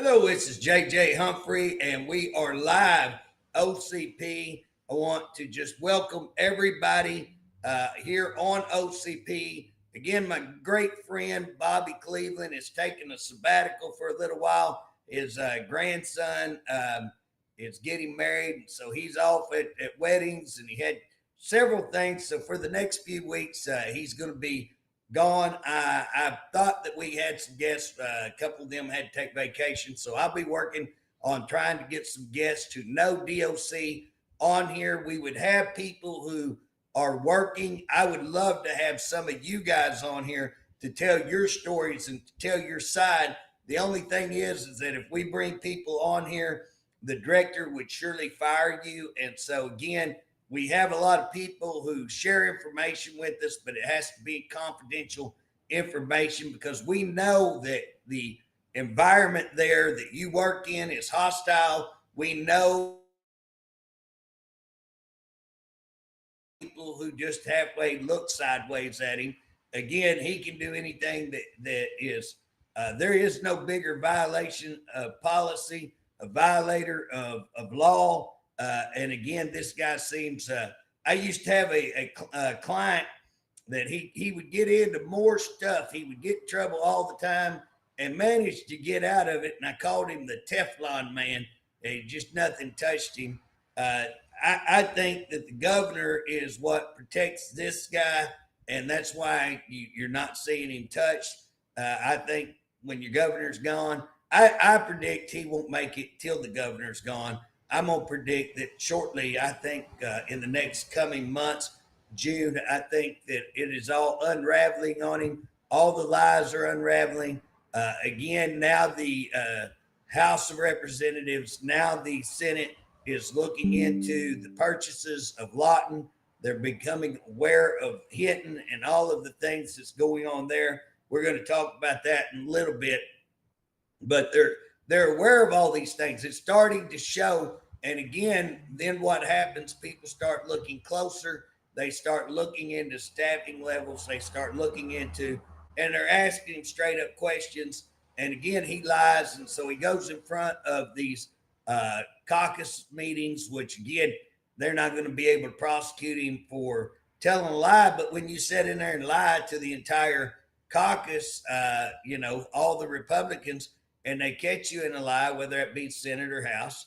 Hello, this is JJ Humphrey, and we are live. OCP. I want to just welcome everybody here on OCP. Again, my great friend Bobby Cleveland is taking a sabbatical for a little while. His grandson is getting married, so he's off at weddings, and he had several things. So for the next few weeks, he's going to be gone. I thought that we had some guests. A couple of them had to take vacation. So I'll be working on trying to get some guests who know DOC on here. We would have people who are working. I would love to have some of you guys on here to tell your stories and to tell your side. The only thing is that if we bring people on here, the director would surely fire you. And so again, we have a lot of people who share information with us, but it has to be confidential information because we know that the environment there that you work in is hostile. We know people who just halfway look sideways at him. Again, he can do anything that is, there is no bigger violation of policy, a violator of law. And again, this guy seems, I used to have a client that he would get into more stuff. He would get in trouble all the time and managed to get out of it. And I called him the Teflon man. Just nothing touched him. I think that the governor is what protects this guy. And that's why you're not seeing him touched. I think when your governor's gone, I predict he won't make it till the governor's gone. I'm going to predict that shortly, I think in the next coming months, June, I think that it is all unraveling on him. All the lies are unraveling. Again, now the House of Representatives, now the Senate is looking into the purchases of Lawton. They're becoming aware of Hinton and all of the things that's going on there. We're going to talk about that in a little bit. But they're aware of all these things. It's starting to show. And again, then what happens? People start looking closer. They start looking into staffing levels. They start looking into, and they're asking him straight up questions. And again, he lies. And so he goes in front of these caucus meetings, which again, they're not going to be able to prosecute him for telling a lie. But when you sit in there and lie to the entire caucus, all the Republicans, and they catch you in a lie, whether it be Senate or House,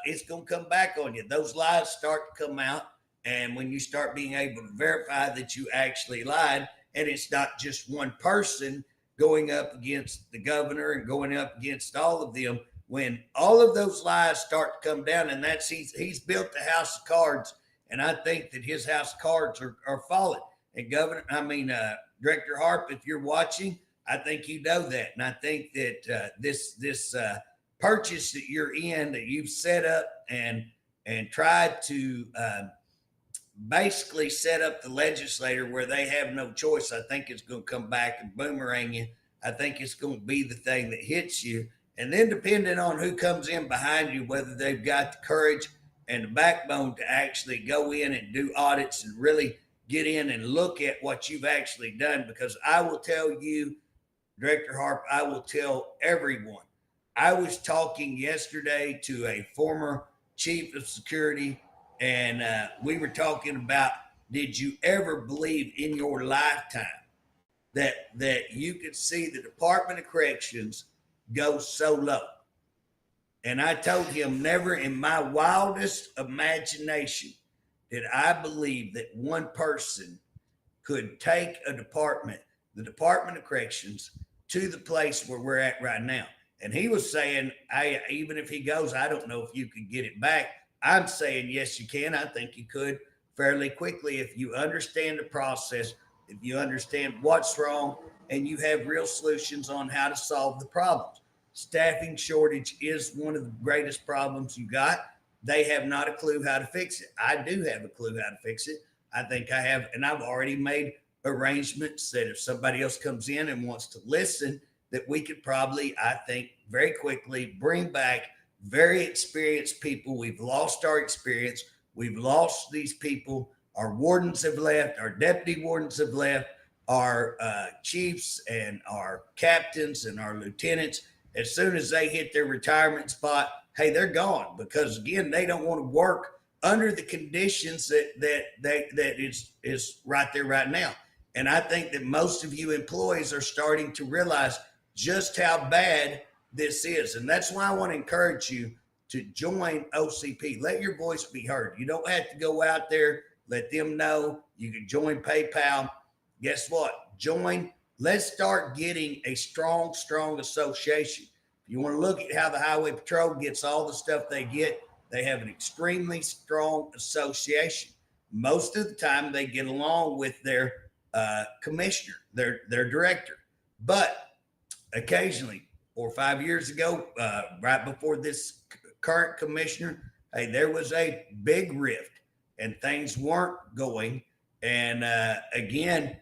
it's going to come back on you. Those lies start to come out. And when you start being able to verify that you actually lied, and it's not just one person going up against the governor and going up against all of them, when all of those lies start to come down, and that's he's built a house of cards, and I think that his house of cards are falling. And Director Harpe, if you're watching, I think you know that. And I think that this purchase that you're in, that you've set up and tried to basically set up the legislator where they have no choice, I think it's going to come back and boomerang you. I think it's going to be the thing that hits you. And then depending on who comes in behind you, whether they've got the courage and the backbone to actually go in and do audits and really get in and look at what you've actually done. Because I will tell you, Director Harpe, I will tell everyone. I was talking yesterday to a former chief of security, and we were talking about, did you ever believe in your lifetime that you could see the Department of Corrections go so low? And I told him, never in my wildest imagination did I believe that one person could take a department, the Department of Corrections, to the place where we're at right now. And he was saying, even if he goes, I don't know if you could get it back. I'm saying, yes, you can. I think you could fairly quickly if you understand the process, if you understand what's wrong, and you have real solutions on how to solve the problems. Staffing shortage is one of the greatest problems you got. They have not a clue how to fix it. I do have a clue how to fix it. I think I have, and I've already made arrangements that if somebody else comes in and wants to listen, that we could probably, I think, very quickly bring back very experienced people. We've lost our experience. We've lost these people. Our wardens have left. Our deputy wardens have left. Our chiefs and our captains and our lieutenants as soon as they hit their retirement spot, hey, they're gone, because again, they don't want to work under the conditions that is right there right now. And I think that most of you employees are starting to realize just how bad this is. And that's why I want to encourage you to join OCP. Let your voice be heard. You don't have to go out there. Let them know. You can join PayPal. Guess what? Join. Let's start getting a strong association. If you want to look at how the Highway Patrol gets all the stuff they get, they have an extremely strong association. Most of the time, they get along with their commissioner, their director. But occasionally, 4 or 5 years ago, right before this current commissioner, hey, there was a big rift and things weren't going. And again,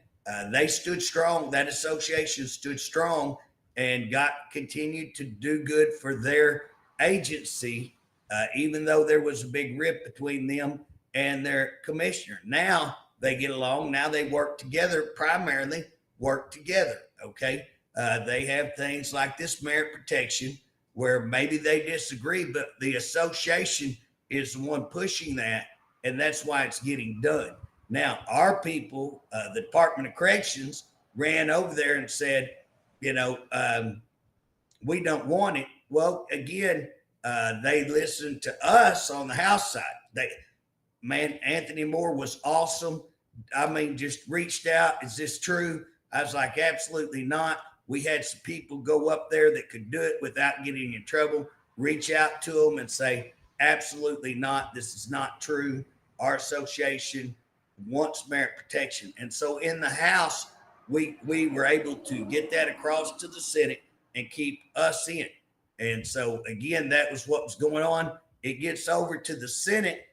they stood strong. That association stood strong and continued to do good for their agency, even though there was a big rift between them and their commissioner. Now they get along. Now they work together, primarily work together. Okay. They have things like this merit protection where maybe they disagree, but the association is the one pushing that, and that's why it's getting done. Now, our people, the Department of Corrections, ran over there and said, we don't want it. Well, again, they listened to us on the House side. Anthony Moore was awesome. I mean, just reached out. Is this true? I was like, absolutely not. We had some people go up there that could do it without getting in trouble, reach out to them and say, absolutely not. This is not true. Our association wants merit protection. And so in the House, we were able to get that across to the Senate and keep us in. And so, again, that was what was going on. It gets over to the Senate.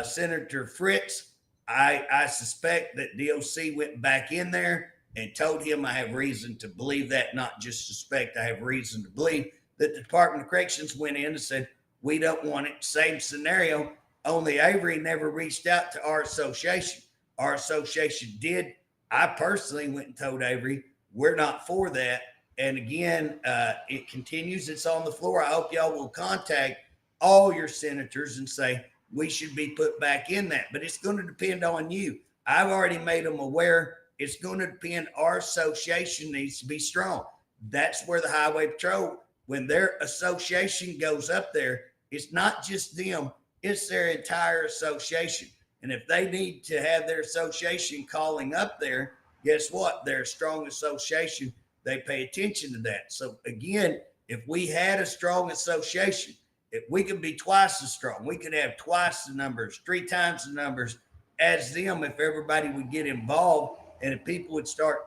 Senator Fritz, I suspect that DOC went back in there and told him, I have reason to believe that, not just suspect, I have reason to believe that the Department of Corrections went in and said, we don't want it. Same scenario, only Avery never reached out to our association. Our association did. I personally went and told Avery, we're not for that. And again, it continues. It's on the floor. I hope y'all will contact all your senators and say, we should be put back in that. But it's going to depend on you. I've already made them aware. It's going to depend. Our association needs to be strong. That's where the Highway Patrol, when their association goes up there, it's not just them, it's their entire association. And if they need to have their association calling up there, guess what? They're a strong association. They pay attention to that. So again, if we had a strong association, if we could be twice as strong, we could have twice the numbers, 3 times the numbers as them if everybody would get involved. And if people would start,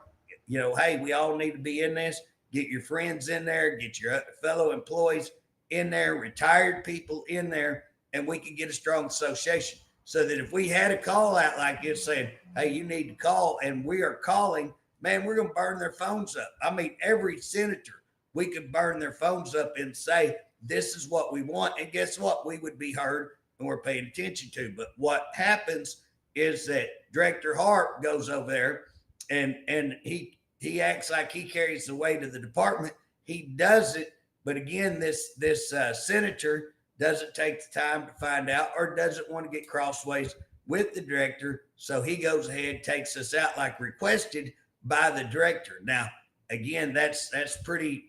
hey, we all need to be in this, get your friends in there, get your fellow employees in there, retired people in there, and we could get a strong association. So that if we had a call out like this saying, hey, you need to call, and we are calling, man, we're going to burn their phones up. I mean, every senator, we could burn their phones up and say, this is what we want. And guess what? We would be heard and we're paying attention to. But what happens is that Director Harpe goes over there and he acts like he carries the weight of the department. He doesn't. But again, this senator doesn't take the time to find out or doesn't want to get crossways with the director. So he goes ahead, takes us out like requested by the director. Now, again, that's pretty,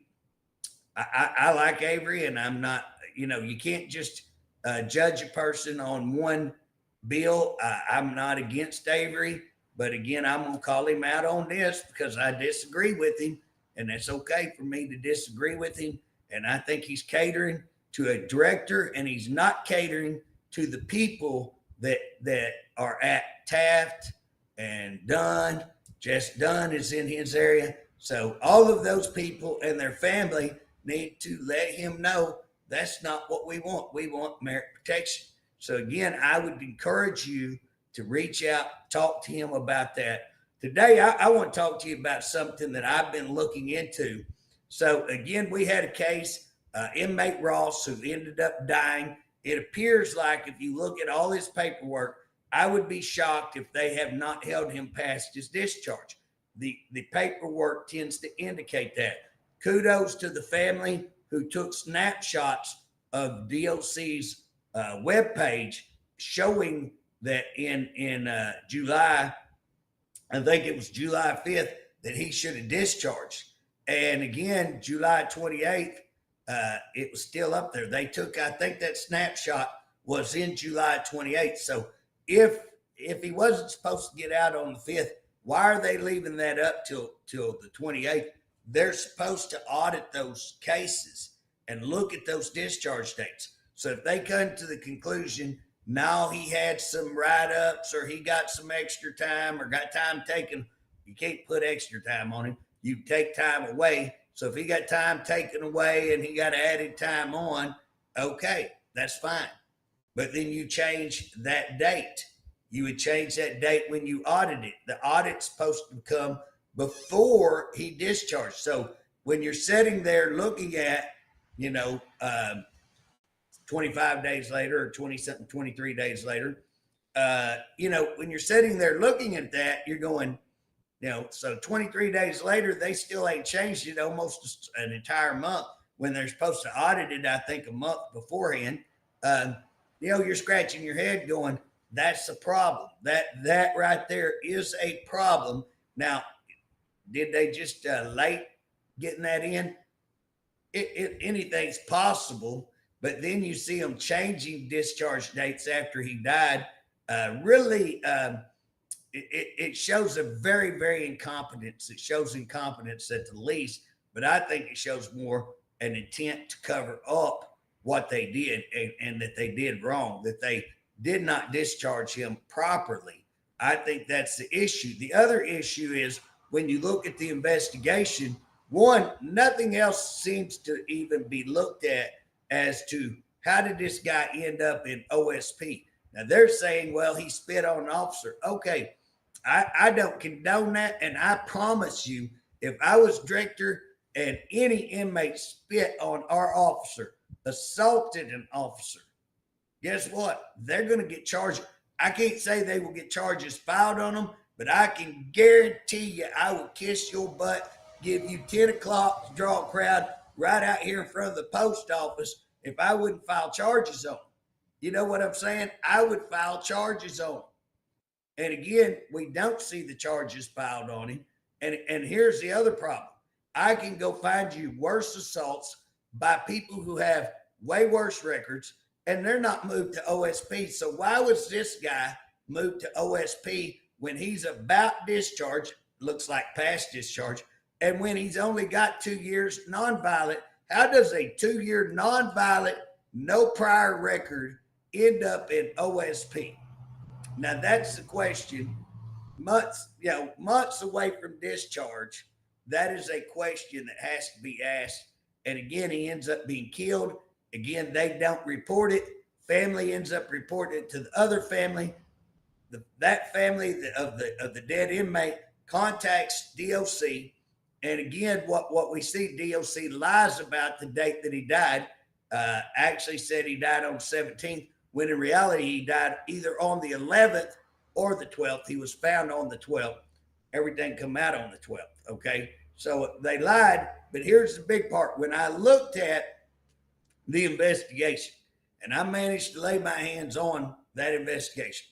I like Avery, and I'm not, you can't just judge a person on one bill. I'm not against Avery, but again, I'm going to call him out on this because I disagree with him, and it's okay for me to disagree with him. And I think he's catering to a director, and he's not catering to the people that are at Taft and Dunn. Jess Dunn is in his area. So all of those people and their family need to let him know that's not what we want. We want merit protection. So again, I would encourage you to reach out, talk to him about that. Today, I want to talk to you about something that I've been looking into. So again, we had a case, inmate Ross, who ended up dying. It appears like if you look at all his paperwork, I would be shocked if they have not held him past his discharge. The paperwork tends to indicate that. Kudos to the family who took snapshots of DOC's webpage showing that in July, I think it was July 5th, that he should have discharged. And again, July 28th, it was still up there. They took, I think that snapshot was in July 28th. So if he wasn't supposed to get out on the 5th, why are they leaving that up till the 28th? They're supposed to audit those cases and look at those discharge dates. So if they come to the conclusion, no, he had some write-ups or he got some extra time or got time taken, you can't put extra time on him. You take time away. So if he got time taken away and he got added time on, okay, that's fine. But then you change that date. You would change that date when you audit it. The audit's supposed to come before he discharged. So when you're sitting there looking at, 25 days later or 20-something, 23 days later, when you're sitting there looking at that, you're going, so 23 days later, they still ain't changed it almost an entire month when they're supposed to audit it, I think, a month beforehand. You're scratching your head going, that's a problem. That right there is a problem. Now, did they just late getting that in? Anything's possible, but then you see them changing discharge dates after he died. It shows a very, very incompetence. It shows incompetence at the least, but I think it shows more an intent to cover up what they did and that they did wrong, that they did not discharge him properly. I think that's the issue. The other issue is when you look at the investigation, one, nothing else seems to even be looked at as to how did this guy end up in OSP. Now they're saying, well, he spit on an officer. Okay, I don't condone that. And I promise you, if I was director and any inmate spit on our officer, assaulted an officer, guess what? They're going to get charged. I can't say they will get charges filed on them, but I can guarantee you I will kiss your butt, give you 10 o'clock, draw a crowd right out here in front of the post office if I wouldn't file charges on them. You know what I'm saying? I would file charges on him. And again, we don't see the charges filed on him. And here's the other problem. I can go find you worse assaults by people who have way worse records, and they're not moved to OSP. So why was this guy moved to OSP when he's about discharge, looks like past discharge, and when he's only got 2 years nonviolent? How does a 2-year nonviolent, no prior record end up in OSP? Now that's the question. Months away from discharge, that is a question that has to be asked. And again, he ends up being killed. Again, they don't report it. Family ends up reporting it to the other family. That family of the dead inmate contacts DOC. And again, what we see, DOC lies about the date that he died. Actually said he died on 17th, when in reality he died either on the 11th or the 12th. He was found on the 12th. Everything come out on the 12th, okay? So they lied, but here's the big part. When I looked at the investigation, and I managed to lay my hands on that investigation,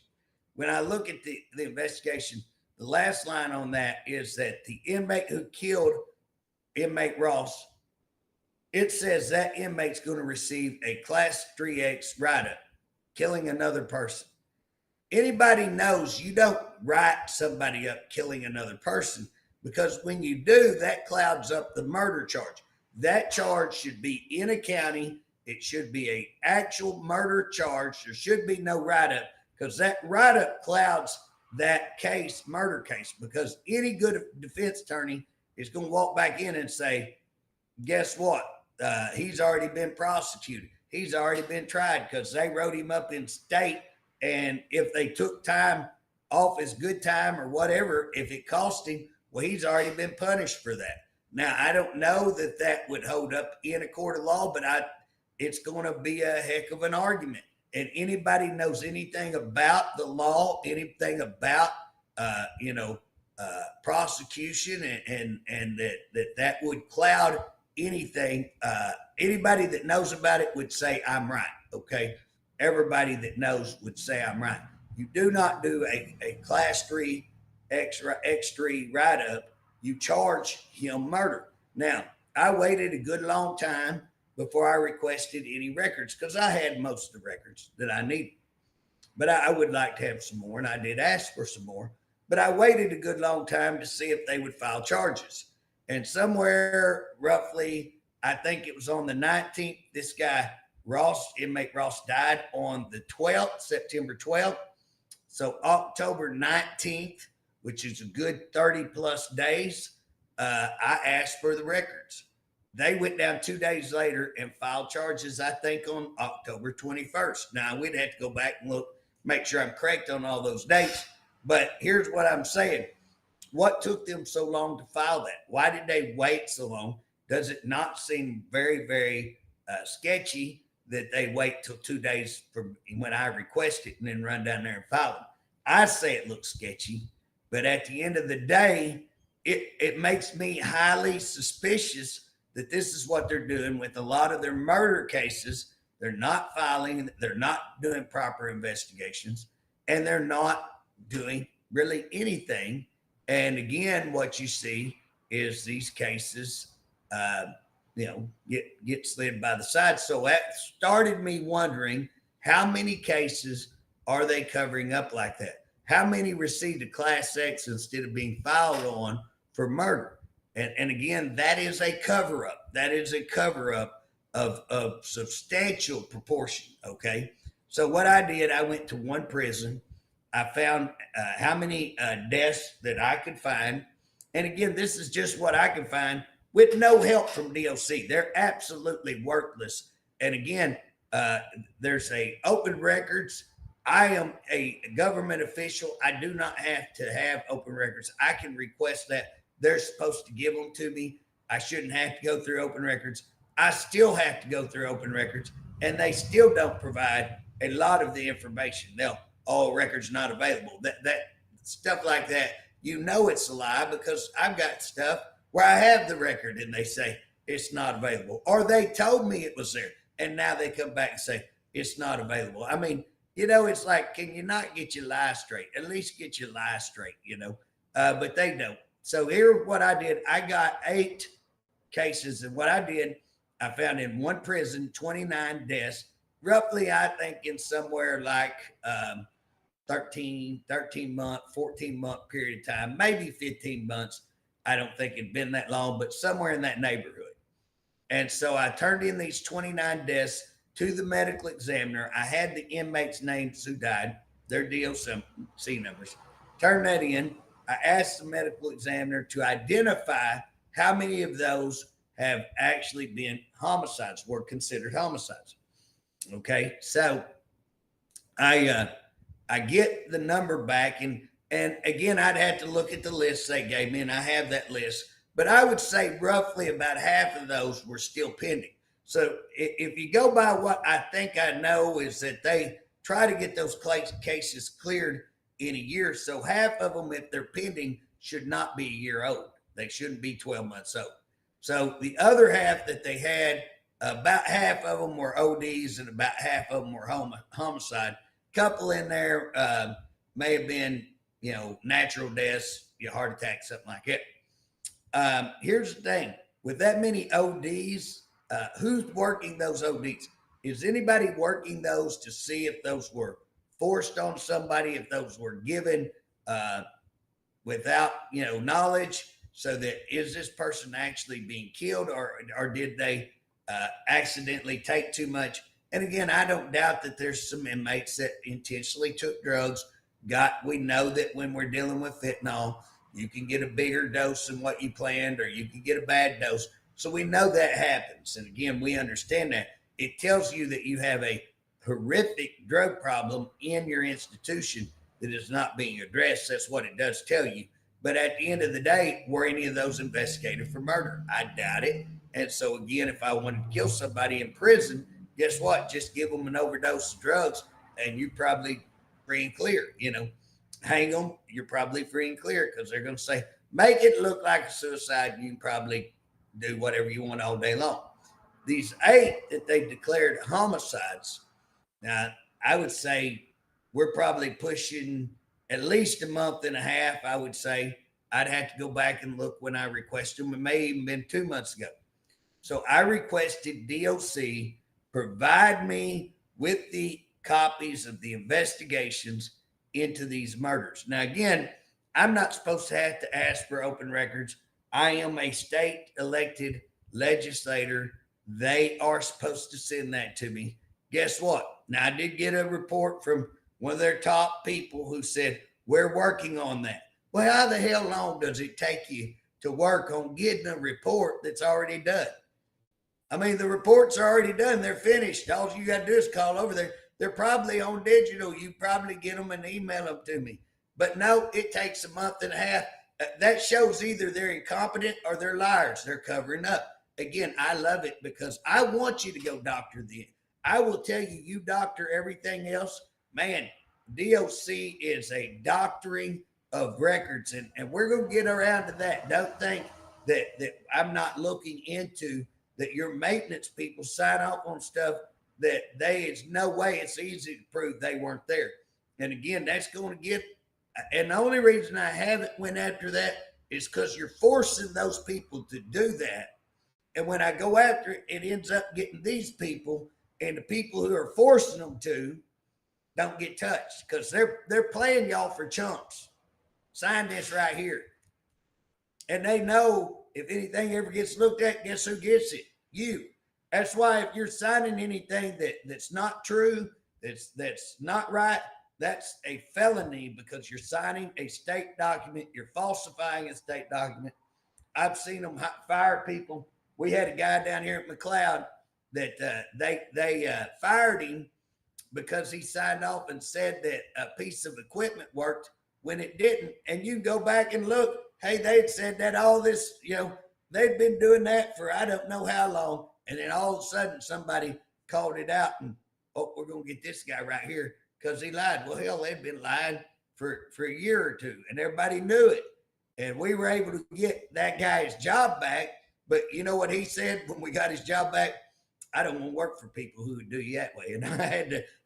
when I look at the investigation, the last line on that is that the inmate who killed inmate Ross, it says that inmate's going to receive a Class 3X write-up, killing another person. Anybody knows you don't write somebody up killing another person, because when you do, that clouds up the murder charge. That charge should be in a county. It should be an actual murder charge. There should be no write-up, because that write-up clouds that case, murder case, because any good defense attorney is going to walk back in and say, guess what? He's already been prosecuted. He's already been tried because they wrote him up in state. And if they took time off his good time or whatever, if it cost him, well, he's already been punished for that. Now, I don't know that that would hold up in a court of law, but it's going to be a heck of an argument. And anybody knows anything about the law, anything about, prosecution and that would cloud anything. Anybody that knows about it would say I'm right. Okay. Everybody that knows would say I'm right. You do not do a class 3 X3 write up. You charge him murder. Now, I waited a good long time before I requested any records because I had most of the records that I needed. But I would like to have some more, and I did ask for some more. But I waited a good long time to see if they would file charges. And somewhere roughly, I think it was on the 19th, this guy, Ross, inmate Ross, died on the 12th, September 12th. So October 19th, which is a good 30 plus days, I asked for the records. They went down 2 days later and filed charges, I think, on October 21st. Now, we'd have to go back and look, make sure I'm correct on all those dates. But here's what I'm saying. What took them so long to file that? Why did they wait so long? Does it not seem very, very sketchy that they wait till 2 days from when I request it and then run down there and file it? I say it looks sketchy, but at the end of the day, it makes me highly suspicious that this is what they're doing with a lot of their murder cases. They're not filing, they're not doing proper investigations, and they're not doing really anything. And again, what you see is these cases, get slid by the side. So that started me wondering, how many cases are they covering up like that? How many received a Class X instead of being filed on for murder? And again, that is a cover up. That is a cover up of substantial proportion. Okay. So what I did, I went to one prison. I found how many deaths that I could find. And again, this is just what I can find with no help from DOC. They're absolutely worthless. And again, there's a open records. I am a government official. I do not have to have open records. I can request that. They're supposed to give them to me. I shouldn't have to go through open records. I still have to go through open records, and they still don't provide a lot of the information. All records not available. That stuff like that, it's a lie, because I've got stuff where I have the record and they say it's not available, or they told me it was there and now they come back and say it's not available. I mean, it's like, can you not get your lie straight? At least get your lie straight, but they don't. So here's what I did. I got 8 cases, and what I did, I found in one prison 29 deaths, roughly, I think in somewhere like 13 month, 14 month period of time, maybe 15 months. I don't think it'd been that long, but somewhere in that neighborhood. And so I turned in these 29 deaths to the medical examiner. I had the inmates' names who died, their DOC numbers. Turned that in. I asked the medical examiner to identify how many of those have actually been homicides, were considered homicides. Okay, so I get the number back, and again, I'd have to look at the list they gave me, and I have that list. But I would say roughly about half of those were still pending. So if you go by what I think I know, is that they try to get those cases cleared in a year. So half of them, if they're pending, should not be a year old. They shouldn't be 12 months old. So the other half that they had, about half of them were ODs and about half of them were homicide. Couple in there may have been, natural deaths, heart attack, something like that. Here's the thing. With that many ODs, who's working those ODs? Is anybody working those to see if those were forced on somebody, if those were given without, knowledge? So that, is this person actually being killed, or did they accidentally take too much? And again, I don't doubt that there's some inmates that intentionally took drugs. We know that when we're dealing with fentanyl, you can get a bigger dose than what you planned, or you can get a bad dose. So we know that happens. And again, we understand that. It tells you that you have a horrific drug problem in your institution that is not being addressed. That's what it does tell you. But at the end of the day, were any of those investigated for murder? I doubt it. And so again, if I wanted to kill somebody in prison, guess what? Just give them an overdose of drugs and you're probably free and clear. Hang them, you're probably free and clear, because they're going to say, make it look like a suicide, and you can probably do whatever you want all day long. These 8 that they declared homicides, now I would say we're probably pushing at least a month and a half. I would say I'd have to go back and look when I requested them. It may even been 2 months ago. So I requested DOC provide me with the copies of the investigations into these murders. Now, again, I'm not supposed to have to ask for open records. I am a state elected legislator. They are supposed to send that to me. Guess what? Now, I did get a report from one of their top people who said, we're working on that. Well, how the hell long does it take you to work on getting a report that's already done? I mean, the reports are already done. They're finished. All you got to do is call over there. They're probably on digital. You probably get them and email them to me. But no, it takes a month and a half. That shows either they're incompetent or they're liars. They're covering up. Again, I love it because I want you to go doctor then. I will tell you, you doctor everything else. Man, DOC is a doctoring of records, and we're going to get around to that. Don't think that I'm not looking into that your maintenance people sign off on stuff that there's no way it's easy to prove they weren't there. And again, that's going to get, and the only reason I haven't went after that is because you're forcing those people to do that. And when I go after it, it ends up getting these people, and the people who are forcing them to don't get touched because they're playing y'all for chumps. Sign this right here. And they know if anything ever gets looked at, guess who gets it? You. That's why if you're signing anything that's not true, that's not right, that's a felony because you're signing a state document. You're falsifying a state document. I've seen them fire people. We had a guy down here at McLeod that they fired him because he signed off and said that a piece of equipment worked when it didn't. And you go back and look, hey, they'd said that all this, they've been doing that for I don't know how long. And then all of a sudden somebody called it out and, oh, we're going to get this guy right here because he lied. Well, hell, they've been lying for a year or two and everybody knew it. And we were able to get that guy his job back. But you know what he said when we got his job back? I don't want to work for people who would do you that way. And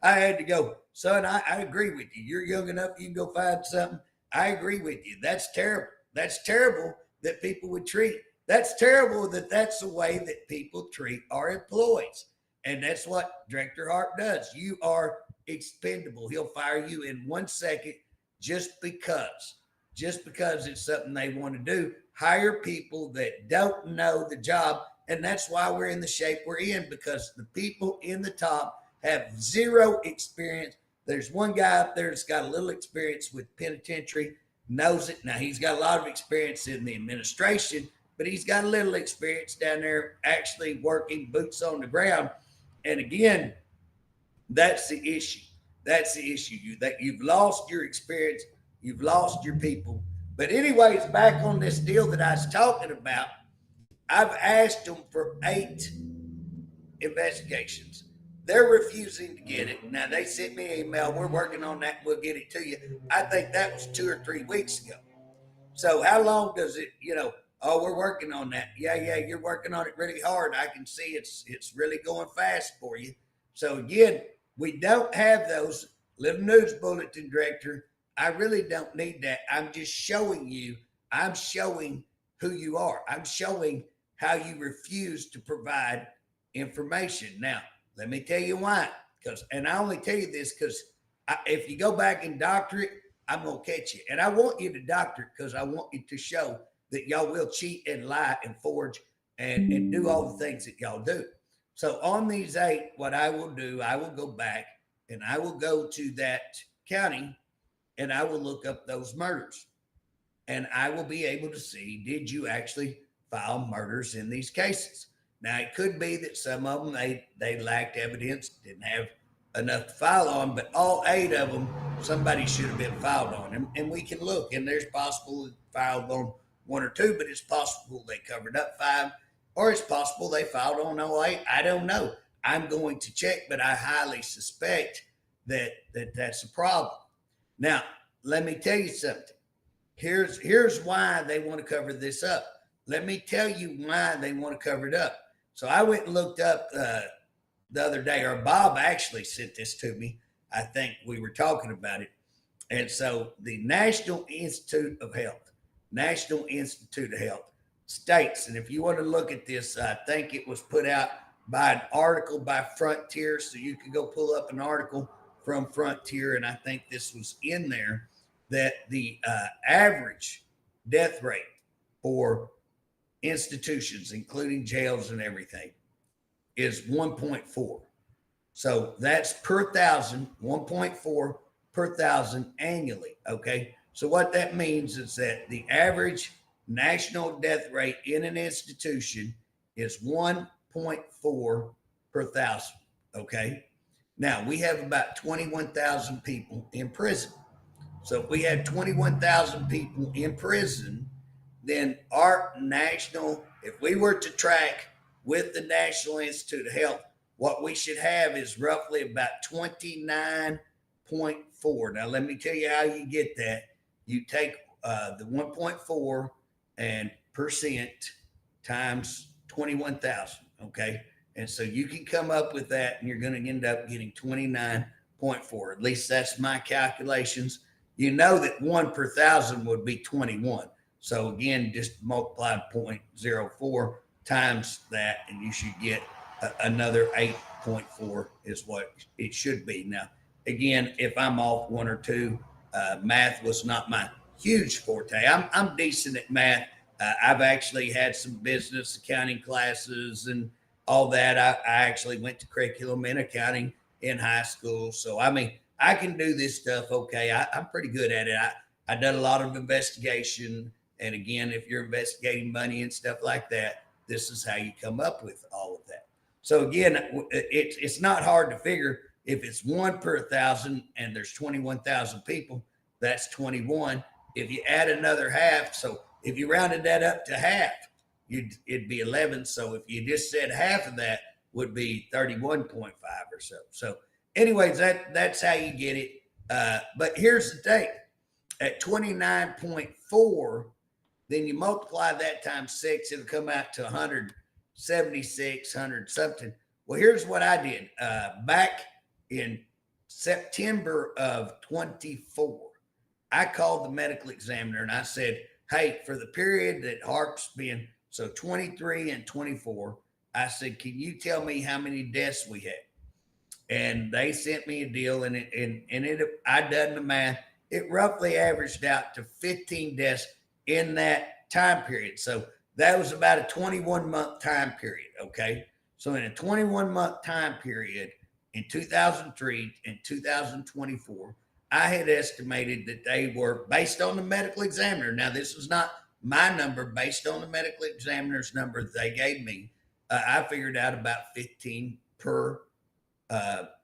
I had to go, son, I agree with you. You're young enough, you can go find something. I agree with you. That's terrible. That's terrible that people would treat. That's terrible that that's the way that people treat our employees. And that's what Director Harpe does. You are expendable. He'll fire you in 1 second just because it's something they want to do. Hire people that don't know the job. And that's why we're in the shape we're in, because the people in the top have zero experience. There's one guy up there that's got a little experience with penitentiary, knows it. Now, he's got a lot of experience in the administration, but he's got a little experience down there actually working boots on the ground. And again, that's the issue. That's the issue. You've lost your experience. You've lost your people. But anyways, back on this deal that I was talking about, I've asked them for 8 investigations. They're refusing to get it. Now, they sent me an email. We're working on that. We'll get it to you. I think that was 2 or 3 weeks ago. So how long does it, oh, we're working on that. Yeah, you're working on it really hard. I can see it's really going fast for you. So again, we don't have those. Little news bulletin, Director. I really don't need that. I'm just showing you. I'm showing who you are. I'm showing how you refuse to provide information. Now, let me tell you why. And I only tell you this because if you go back and doctor it, I'm going to catch you. And I want you to doctor it because I want you to show that y'all will cheat and lie and forge and do all the things that y'all do. So on these 8, what I will do, I will go back and I will go to that county and I will look up those murders. And I will be able to see, did you actually file murders in these cases? Now, it could be that some of them, they lacked evidence, didn't have enough to file on, but all 8 of them, somebody should have been filed on. And we can look, and there's possible they filed on 1 or 2, but it's possible they covered up 5, or it's possible they filed on all 8. I don't know. I'm going to check, but I highly suspect that that's a problem. Now, let me tell you something. Here's why they want to cover this up. let me tell you why they want to cover it up. So I went and looked up the other day, or Bob actually sent this to me. I think we were talking about it. And so the National Institute of Health states, and if you want to look at this, I think it was put out by an article by Frontier. So you can go pull up an article from Frontier, and I think this was in there, that the average death rate for institutions, including jails and everything, is 1.4. So that's per thousand, 1.4 per thousand annually. Okay. So what that means is that the average national death rate in an institution is 1.4 per thousand. Okay. Now we have about 21,000 people in prison. So if we had 21,000 people in prison, then our national, if we were to track with the National Institute of Health, what we should have is roughly about 29.4. Now, let me tell you how you get that. You take the 1.4 and percent times 21,000. Okay. And so you can come up with that, and you're going to end up getting 29.4. At least that's my calculations. You know that 1 per thousand would be 21. So again, just multiply 0.04 times that, and you should get another 8.4 is what it should be. Now, again, if I'm off one or two, math was not my huge forte. I'm decent at math. I've actually had some business accounting classes and all that. I actually went to curriculum in accounting in high school. So, I mean, I can do this stuff okay. I'm pretty good at it. I done a lot of investigation. And again, if you're investigating money and stuff like that, this is how you come up with all of that. So again, it's not hard to figure. If it's 1 per thousand and there's 21,000 people, that's 21. If you add another half, so if you rounded that up to half, it'd be 11. So if you just said half of that would be 31.5 or so. So anyways, that's how you get it. But here's the thing. At 29.4, then you multiply that times 6, it'll come out to 176, 100 something. Well, here's what I did. Back in September of 24, I called the medical examiner and I said, hey, for the period that Harpe's been, so 23 and 24, I said, can you tell me how many deaths we had? And they sent me a deal, and I done the math. It roughly averaged out to 15 deaths in that time period. So that was about a 21-month time period. Okay. So in a 21-month time period in 2003 and 2024, I had estimated that they were, based on the medical examiner. Now, this is not my number, based on the medical examiner's number they gave me. I figured out about 15 per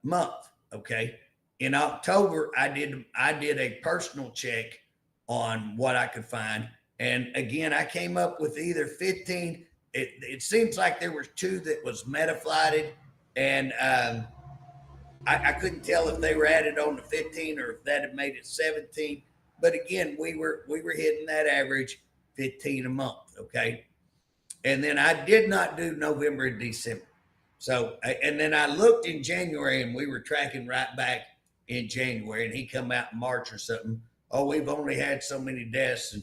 month. Okay. In October, I did a personal check on what I could find. And again, I came up with either 15. It seems like there were 2 that was metaflighted, and I couldn't tell if they were added on to 15 or if that had made it 17. But again, we were hitting that average 15 a month. Okay. And then I did not do November and December. So, and then I looked in January, and we were tracking right back in January, and he come out in March or something. Oh, we've only had so many deaths. And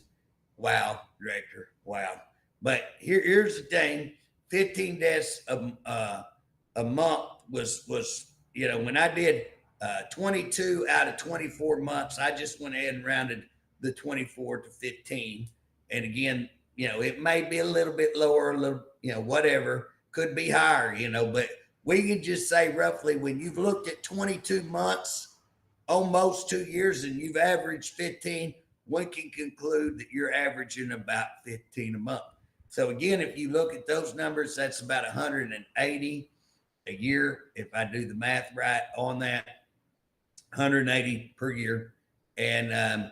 wow, Director, wow. But here's the thing: 15 deaths a month was when I did 22 out of 24 months, I just went ahead and rounded the 24 to 15. And again, it may be a little bit lower, a little, whatever, could be higher, but we can just say roughly, when you've looked at 22 months, almost 2 years, and you've averaged 15, one can conclude that you're averaging about 15 a month. So again, if you look at those numbers, that's about 180 a year. If I do the math right on that, 180 per year. And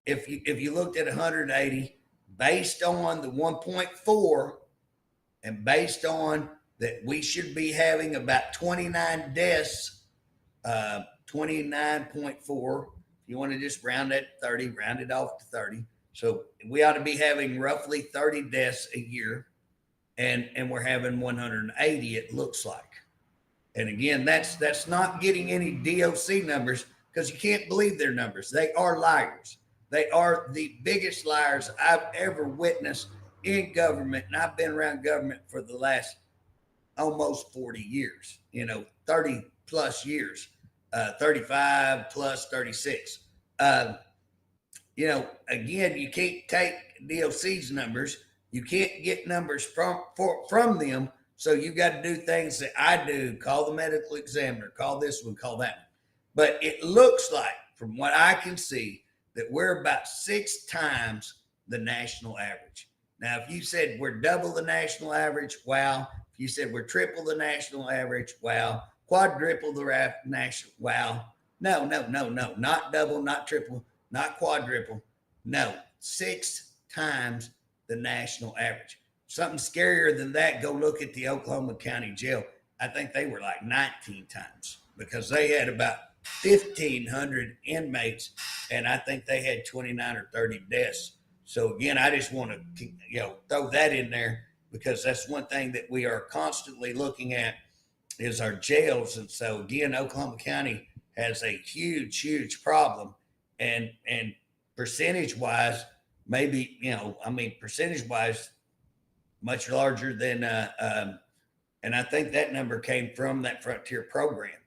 if you looked at 180 based on the 1.4, and based on that, we should be having about 29 deaths, 29.4. If you want to just round that to 30, round it off to 30, So we ought to be having roughly 30 deaths a year, and we're having 180, it looks like. And again, that's not getting any DOC numbers, because you can't believe their numbers. They are liars. They are the biggest liars I've ever witnessed in government, and I've been around government for the last almost 40 years, 30 plus years, 35 plus 36. Again, you can't take DOC's numbers. You can't get numbers from them. So you got to do things that I do, call the medical examiner, call this one, call that one. But it looks like, from what I can see, that we're about 6 times the national average. Now, if you said we're double the national average, wow. If you said we're triple the national average, wow. Quadruple the national, wow. No, not double, not triple, not quadruple. No, 6 times the national average. Something scarier than that, go look at the Oklahoma County Jail. I think they were like 19 times, because they had about 1,500 inmates, and I think they had 29 or 30 deaths. So again, I just want to throw that in there, because that's one thing that we are constantly looking at is our jails. And so again, Oklahoma County has a huge problem, and percentage wise, maybe percentage wise, much larger than and I think that number came from that Frontier program,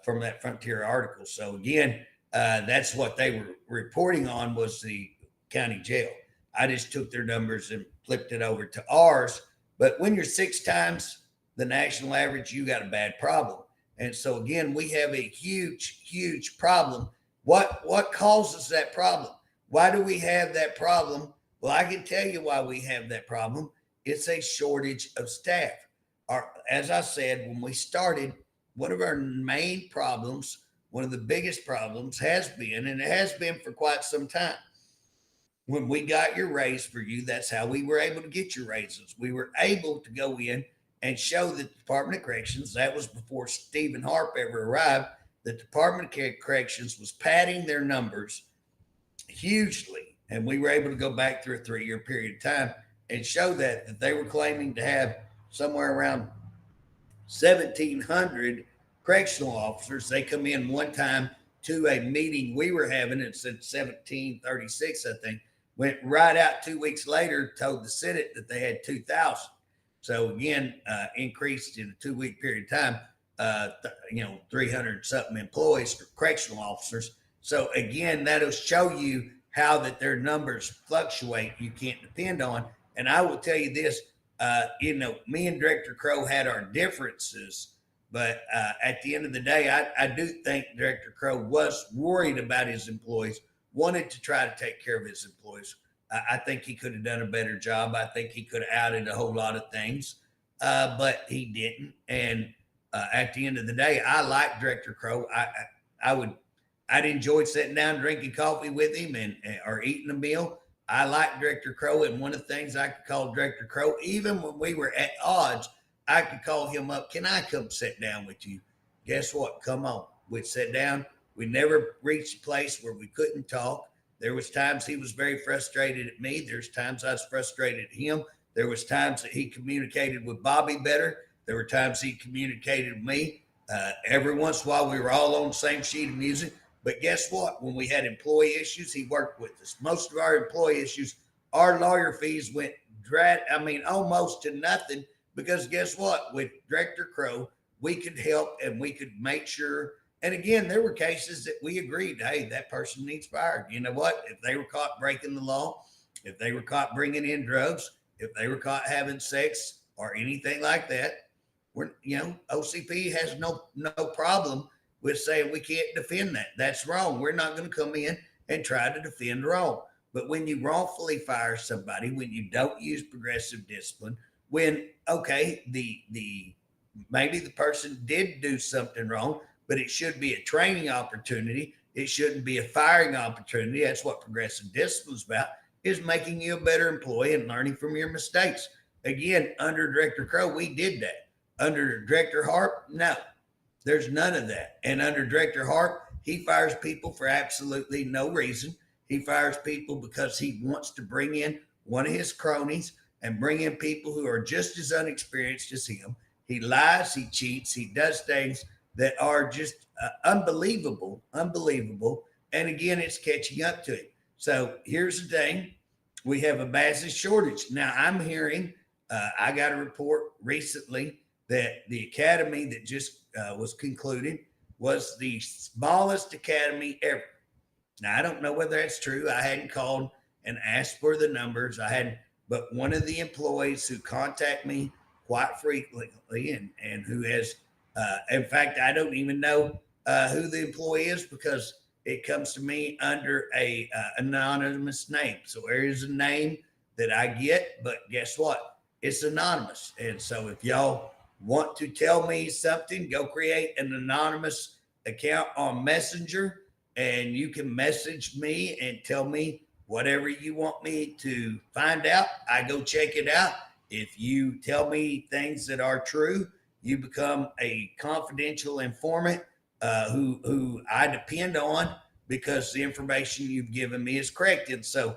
from that Frontier article. So again, that's what they were reporting on, was the county jail. I just took their numbers and flipped it over to ours. But when you're 6 times the national average, you got a bad problem. And so again, we have a huge problem. What causes that problem? Why do we have that problem? Well, I can tell you why we have that problem. It's a shortage of staff. As I said, when we started, one of our main problems, one of the biggest problems has been, and it has been for quite some time, when we got your raise for you, that's how we were able to get your raises. We were able to go in and show that the Department of Corrections, that was before Stephen Harpe ever arrived, the Department of Corrections was padding their numbers hugely. And we were able to go back through a 3-year period of time and show that they were claiming to have somewhere around 1,700 correctional officers. They come in one time to a meeting we were having, it said 1736, I think, went right out 2 weeks later, told the Senate that they had 2,000. So again, increased in a 2-week period of time, 300 something employees for correctional officers. So again, that'll show you how that their numbers fluctuate. You can't depend on. And I will tell you this, me and Director Crow had our differences, but at the end of the day, I do think Director Crow was worried about his employees, wanted to try to take care of his employees. I think he could have done a better job. I think he could have added a whole lot of things, but he didn't. And at the end of the day, I like Director Crow. I'd enjoyed sitting down drinking coffee with him or eating a meal. I like Director Crow, and one of the things I could call Director Crow, even when we were at odds, I could call him up. Can I come sit down with you? Guess what? Come on. We'd sit down. We never reached a place where we couldn't talk. There was times he was very frustrated at me. There's times I was frustrated at him. There was times that he communicated with Bobby better. There were times he communicated with me. Every once in a while, we were all on the same sheet of music. But guess what? When we had employee issues, he worked with us. Most of our employee issues, our lawyer fees went almost to nothing, because guess what? With Director Crow, we could help and we could make sure. And again, there were cases that we agreed, hey, that person needs fired. You know what? If they were caught breaking the law, if they were caught bringing in drugs, if they were caught having sex or anything like that, OCP has no problem with saying we can't defend that. That's wrong. We're not going to come in and try to defend wrong. But when you wrongfully fire somebody, when you don't use progressive discipline, when, okay, maybe the person did do something wrong, but it should be a training opportunity. It shouldn't be a firing opportunity. That's what progressive discipline is about, is making you a better employee and learning from your mistakes. Again, under Director Crow, we did that. Under Director Harpe, no. There's none of that. And under Director Harpe, he fires people for absolutely no reason. He fires people because he wants to bring in one of his cronies and bring in people who are just as unexperienced as him. He lies, he cheats, he does things that are just unbelievable. And again, it's catching up to him. So here's the thing. We have a massive shortage. Now I'm hearing, I got a report recently that the academy that just was concluded was the smallest academy ever. Now, I don't know whether that's true. I hadn't called and asked for the numbers. But one of the employees who contact me quite frequently and who has, in fact, I don't even know who the employee is because it comes to me under a anonymous name. So there is a name that I get, but guess what? It's anonymous. And so if y'all want to tell me something, go create an anonymous account on Messenger and you can message me and tell me whatever you want me to find out. I go check it out. If you tell me things that are true, you become a confidential informant who I depend on because the information you've given me is correct. And so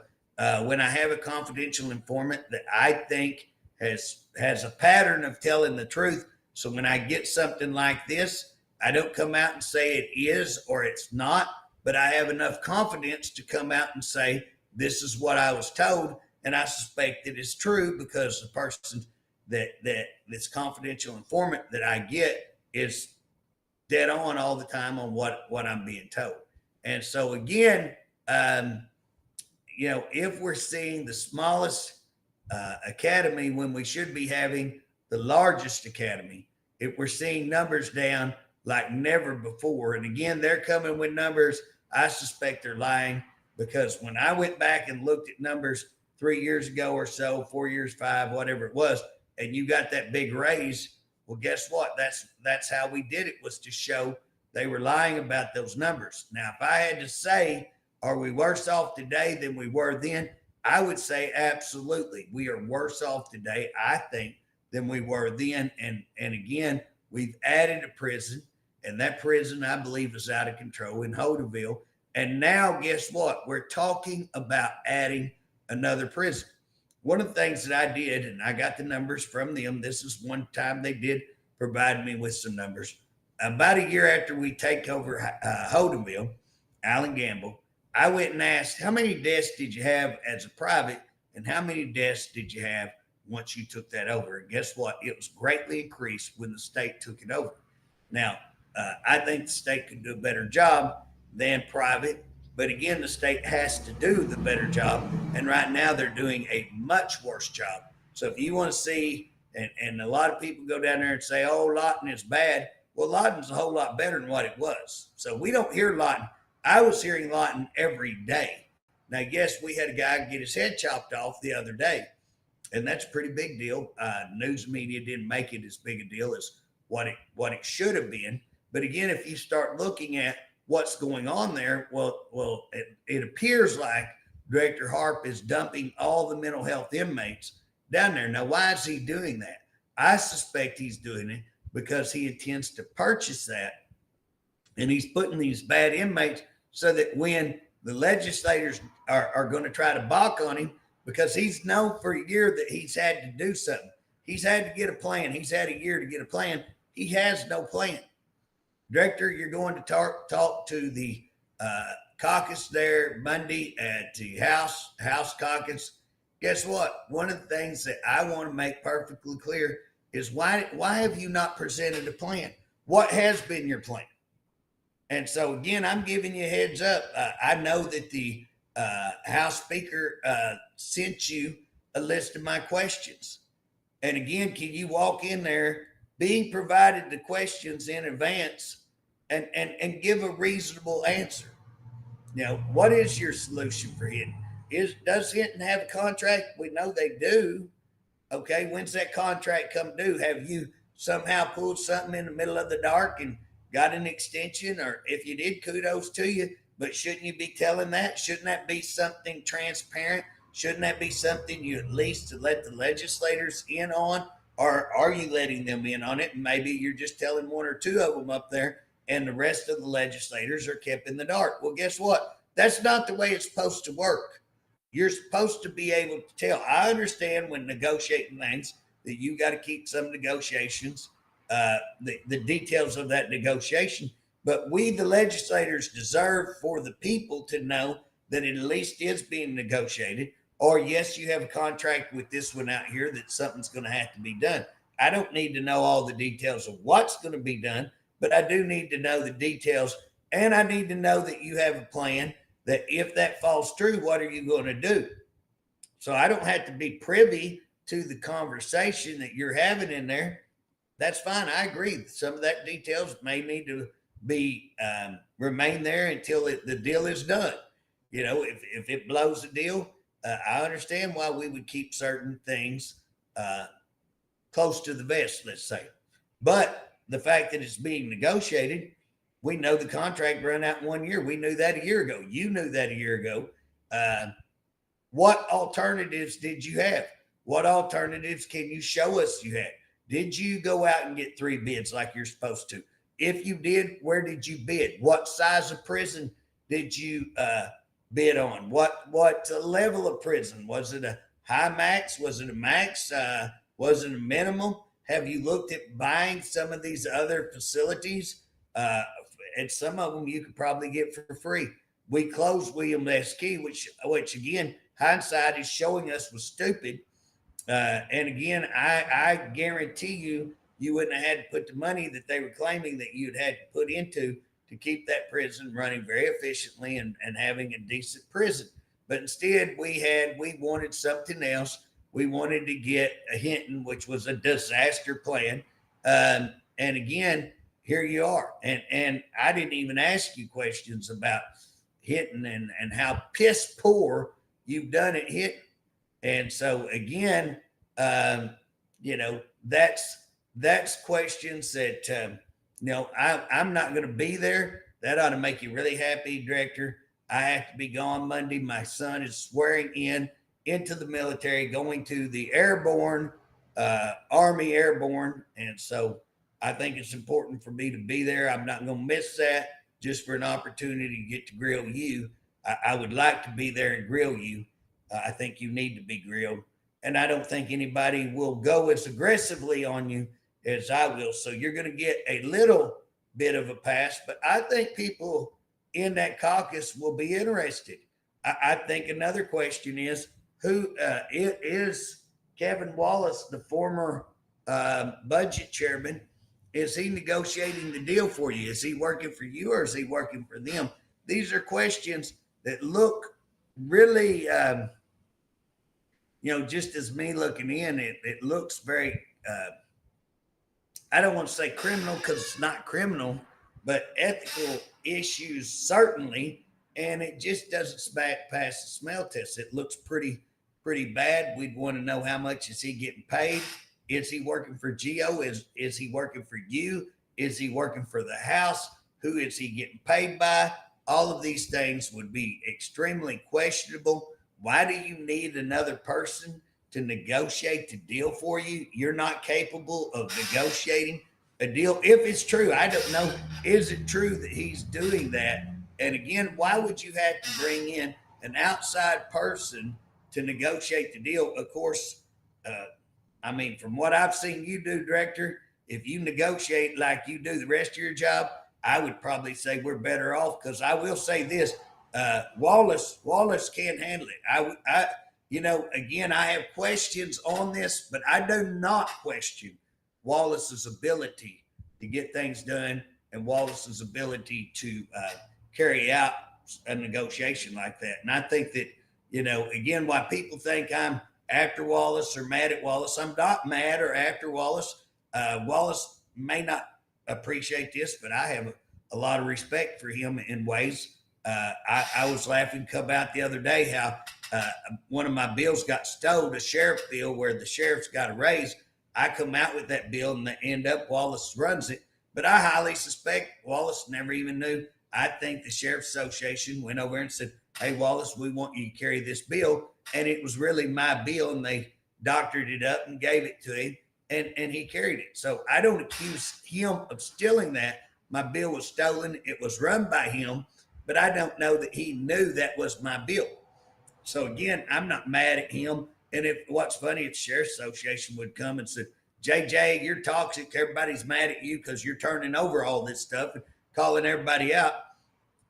when I have a confidential informant that I think has a pattern of telling the truth, so when I get something like this, I don't come out and say it is or it's not, but I have enough confidence to come out and say, this is what I was told. And I suspect that it's true because the person that's confidential informant that I get is dead on all the time on what I'm being told. And so again, if we're seeing the smallest academy when we should be having the largest academy, if we're seeing numbers down like never before, and again, they're coming with numbers, I suspect they're lying because when I went back and looked at numbers 3 years ago or so, 4 years, 5, whatever it was, and you got that big raise, well, guess what? That's how we did it, was to show they were lying about those numbers. Now, if I had to say, are we worse off today than we were then? I would say absolutely. We are worse off today, I think, than we were then. And again, we've added a prison, and that prison, I believe, is out of control in Holdenville. And now, guess what? We're talking about adding another prison. One of the things that I did, and I got the numbers from them, this is one time they did provide me with some numbers. About a year after we take over Holdenville, Allen Gamble, I went and asked, how many deaths did you have as a private, and how many deaths did you have once you took that over? And guess what? It was greatly increased when the state took it over. Now, I think the state could do a better job than private, but again, the state has to do the better job, and right now they're doing a much worse job. So if you want to see, and a lot of people go down there and say, oh, Lawton is bad. Well, Lawton's a whole lot better than what it was. So we don't hear Lawton. I was hearing Lawton every day. Now, yes, we had a guy get his head chopped off the other day, and that's a pretty big deal. News media didn't make it as big a deal as what it should have been. But again, if you start looking at what's going on there, well, it appears like Director Harpe is dumping all the mental health inmates down there. Now, why is he doing that? I suspect he's doing it because he intends to purchase that, and he's putting these bad inmates so that when the legislators are going to try to balk on him, because he's known for a year that he's had to do something. He's had to get a plan. He's had a year to get a plan. He has no plan. Director, you're going to talk to the caucus there Monday at the House caucus. Guess what? One of the things that I want to make perfectly clear is why have you not presented a plan? What has been your plan? And so, again, I'm giving you a heads up. I know that the House Speaker sent you a list of my questions. And again, can you walk in there being provided the questions in advance and give a reasonable answer? Now, what is your solution for Hinton? Does Hinton have a contract? We know they do. Okay, when's that contract come due? Have you somehow pulled something in the middle of the dark and got an extension? Or if you did, kudos to you, but shouldn't you be telling that? Shouldn't that be something transparent? Shouldn't that be something you at least to let the legislators in on? Or are you letting them in on it? And maybe you're just telling one or two of them up there and the rest of the legislators are kept in the dark. Well, guess what? That's not the way it's supposed to work. You're supposed to be able to tell. I understand when negotiating things that you got to keep some negotiations, the details of that negotiation. But we, the legislators, deserve for the people to know that it at least is being negotiated. Or, yes, you have a contract with this one out here that something's going to have to be done. I don't need to know all the details of what's going to be done, but I do need to know the details. And I need to know that you have a plan that if that falls through, what are you going to do? So I don't have to be privy to the conversation that you're having in there. That's fine. I agree. Some of that details may need to be remain there until the deal is done. You know, if it blows the deal, I understand why we would keep certain things close to the vest, let's say. But the fact that it's being negotiated, we know the contract run out in 1 year. We knew that a year ago. You knew that a year ago. What alternatives did you have? What alternatives can you show us you had? Did you go out and get 3 bids like you're supposed to? If you did, where did you bid? What size of prison did you bid on? What level of prison? Was it a high max? Was it a max? Was it a minimum? Have you looked at buying some of these other facilities? And some of them you could probably get for free. We closed William S. Key, which again, hindsight is showing us was stupid. And again, I guarantee you wouldn't have had to put the money that they were claiming that you'd had to put into to keep that prison running very efficiently and having a decent prison. But instead, we wanted something else. We wanted to get a Hinton, which was a disaster plan. And again, here you are. And I didn't even ask you questions about Hinton and how piss poor you've done at Hinton. And so again, you know, that's questions that, you know, I'm not going to be there. That ought to make you really happy, Director. I have to be gone Monday. My son is swearing into the military, going to the airborne, Army Airborne. And so I think it's important for me to be there. I'm not going to miss that just for an opportunity to get to grill you. I would like to be there and grill you. I think you need to be grilled. And I don't think anybody will go as aggressively on you as I will. So you're going to get a little bit of a pass. But I think people in that caucus will be interested. I think another question is, who is Kevin Wallace, the former budget chairman? Is he negotiating the deal for you? Is he working for you or is he working for them? These are questions that look really, you know, just as me looking in, it looks very, I don't want to say criminal because it's not criminal, but ethical issues certainly. And it just doesn't pass the smell test. It looks pretty bad. We'd want to know how much is he getting paid? Is he working for Geo? Is he working for you? Is he working for the House? Who is he getting paid by? All of these things would be extremely questionable. Why do you need another person to negotiate the deal for you? You're not capable of negotiating a deal. If it's true, I don't know. Is it true that he's doing that? And again, why would you have to bring in an outside person to negotiate the deal? Of course, I mean, from what I've seen you do, Director, if you negotiate like you do the rest of your job, I would probably say we're better off, because I will say this, Wallace can't handle it. You know, again, I have questions on this, but I do not question Wallace's ability to get things done and Wallace's ability to carry out a negotiation like that. And I think that, you know, again, why people think I'm after Wallace or mad at Wallace, I'm not mad or after Wallace. Wallace may not appreciate this, but I have a lot of respect for him in ways. I was laughing come out the other day how one of my bills got stowed, a sheriff bill where the sheriff's got a raise. I come out with that bill and they end up Wallace runs it. But I highly suspect Wallace never even knew. I think the Sheriff's Association went over and said, hey, Wallace, we want you to carry this bill. And it was really my bill, and they doctored it up and gave it to him, and he carried it. So I don't accuse him of stealing that. My bill was stolen. It was run by him. but I don't know that he knew that was my bill. So again, I'm not mad at him. And if what's funny, if the Sheriff's Association would come and say, JJ, you're toxic. Everybody's mad at you because you're turning over all this stuff and calling everybody out.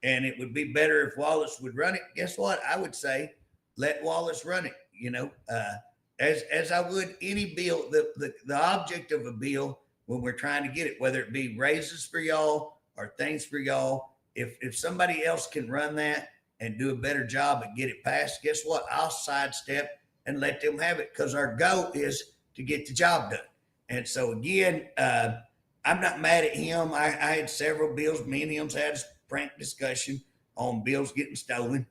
And it would be better if Wallace would run it. Guess what? I would say, let Wallace run it. As I would any bill. The object of a bill when we're trying to get it, whether it be raises for y'all or things for y'all, if somebody else can run that and do a better job and get it passed, guess what? I'll sidestep and let them have it because our goal is to get the job done. And so again, I'm not mad at him. I had several bills. Me and him had a frank discussion on bills getting stolen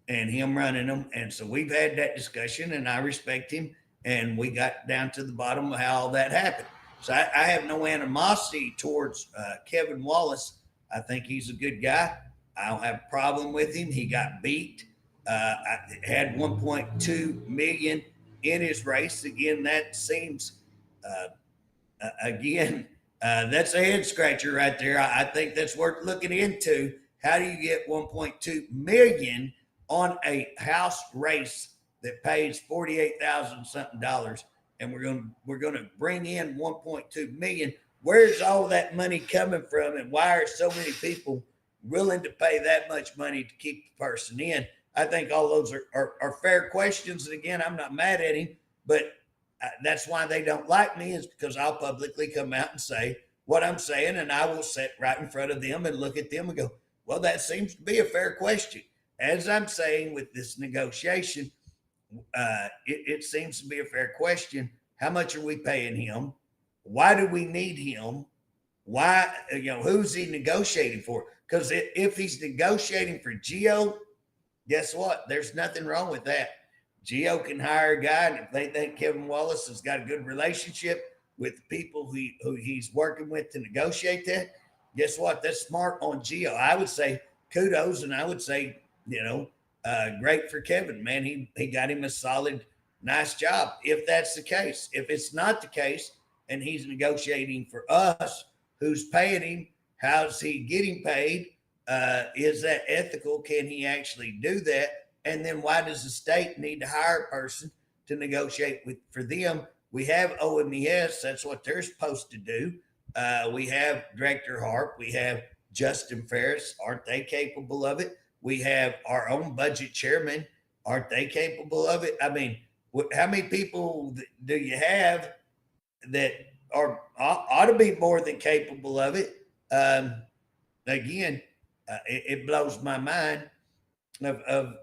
and him running them. And so we've had that discussion, and I respect him. And we got down to the bottom of how all that happened. So I have no animosity towards Kevin Wallace. I think he's a good guy. I don't have a problem with him. He got beat. I had 1.2 million in his race. Again, that seems, that's a head scratcher right there. I think that's worth looking into. How do you get 1.2 million on a house race that pays $48,000 something dollars, and we're going to bring in 1.2 million? Where's all that money coming from, and why are so many people willing to pay that much money to keep the person in? I think all those are fair questions. And again, I'm not mad at him, but that's why they don't like me, is because I'll publicly come out and say what I'm saying, and I will sit right in front of them and look at them and go, well, that seems to be a fair question. As I'm saying with this negotiation, it seems to be a fair question. How much are we paying him? Why do we need him? Why, who's he negotiating for? Because if he's negotiating for Geo, guess what? There's nothing wrong with that. Geo can hire a guy, and if they think Kevin Wallace has got a good relationship with the people who he's working with to negotiate that, guess what? That's smart on Geo. I would say kudos, and I would say, great for Kevin, man. He got him a solid, nice job. If that's the case. If it's not the case, and he's negotiating for us, who's paying him? How's he getting paid? Is that ethical? Can he actually do that? And then why does the state need to hire a person to negotiate for them? We have OMES. That's what they're supposed to do. We have Director Harpe. We have Justin Ferris. Aren't they capable of it? We have our own budget chairman. Aren't they capable of it? I mean, how many people do you have that ought to be more than capable of it? Again, it blows my mind of